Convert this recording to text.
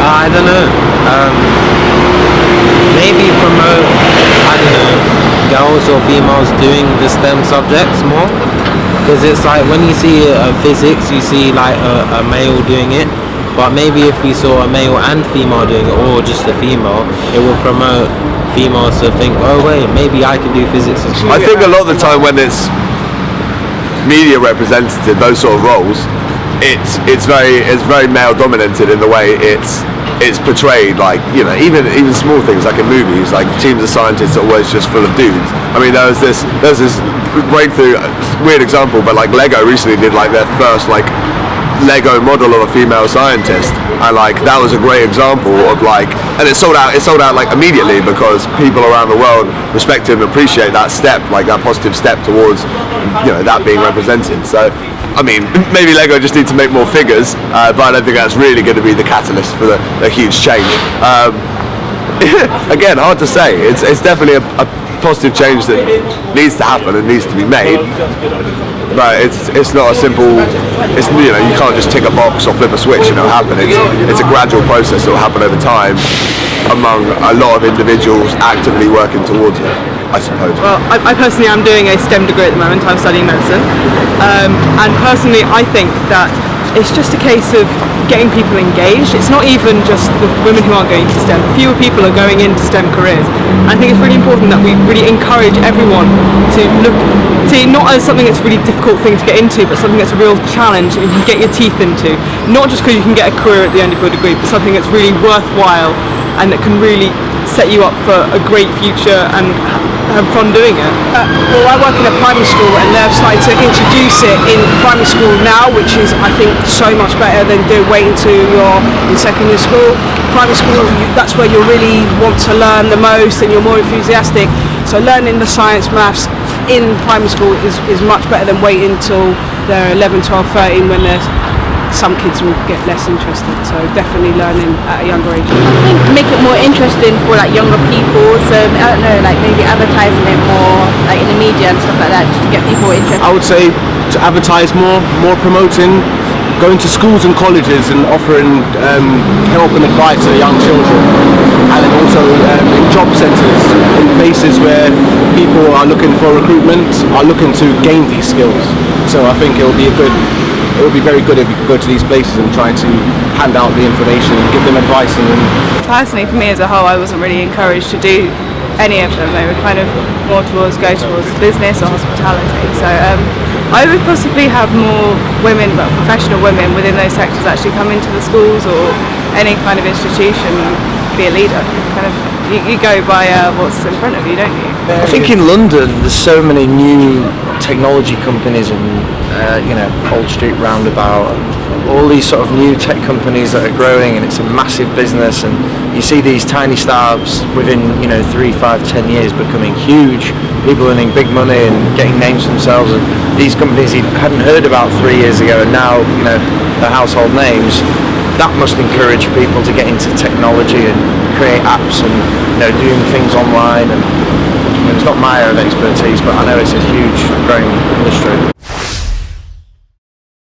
I don't know. Maybe promote, I don't know, girls or females doing the STEM subjects more. Because it's like when you see physics, you see like a male doing it. But maybe if we saw a male and female doing it, or just a female, it will promote females to think, oh wait, maybe I can do physics as well. I think a lot of the time when it's media representative, those sort of roles, it's very male dominated in the way it's portrayed. Like, you know, even small things like in movies, like teams of scientists are always just full of dudes. I mean, there's this breakthrough, weird example, but like Lego recently did like their first like Lego model of a female scientist, and like that was a great example of like, and it sold out like immediately because people around the world respect and appreciate that step, like that positive step towards, you know, that being represented. So I mean, maybe Lego just need to make more figures, but I don't think that's really going to be the catalyst for the huge change. Again, hard to say. It's definitely a positive change that needs to happen and needs to be made. But it's not a simple. It's, you know, you can't just tick a box or flip a switch and it'll happen. It's a gradual process that will happen over time among a lot of individuals actively working towards it, I suppose. Well, I personally am doing a STEM degree at the moment. I'm studying medicine, and personally I think that it's just a case of getting people engaged. It's not even just the women who aren't going to STEM. Fewer people are going into STEM careers. And I think it's really important that we really encourage everyone to look, see it not as something that's a really difficult thing to get into, but something that's a real challenge and you can get your teeth into. Not just because you can get a career at the end of your degree, but something that's really worthwhile and that can really set you up for a great future and have fun doing it. Well, I work in a primary school and they're starting to introduce it in primary school now, which is, I think, so much better than waiting till you're in secondary school. Primary school, that's where you really want to learn the most and you're more enthusiastic. So learning the science, maths in primary school is much better than waiting till they're 11, 12, 13 when some kids will get less interested, so definitely learning at a younger age. I think make it more interesting for like younger people, so I don't know, like maybe advertising it more like in the media and stuff like that, just to get people interested. I would say to advertise more promoting, going to schools and colleges and offering help and advice to the young children, and then also in job centres, in places where people are looking for recruitment, are looking to gain these skills. So I think it will be very good if you could go to these places and try to hand out the information and give them advice. Personally, for me as a whole, I wasn't really encouraged to do any of them. They were kind of more go towards business or hospitality. So I would possibly have more women, but professional women within those sectors actually come into the schools or any kind of institution and be a leader. Kind of, you go by what's in front of you, don't you? I think in London there's so many new technology companies and Old Street Roundabout, all these sort of new tech companies that are growing, and it's a massive business, and you see these tiny startups within 3, 5, 10 years becoming huge, people earning big money and getting names for themselves, and these companies you hadn't heard about 3 years ago and now they're household names. That must encourage people to get into technology and create apps and doing things online, and it's not my area of expertise, but I know it's a huge growing industry.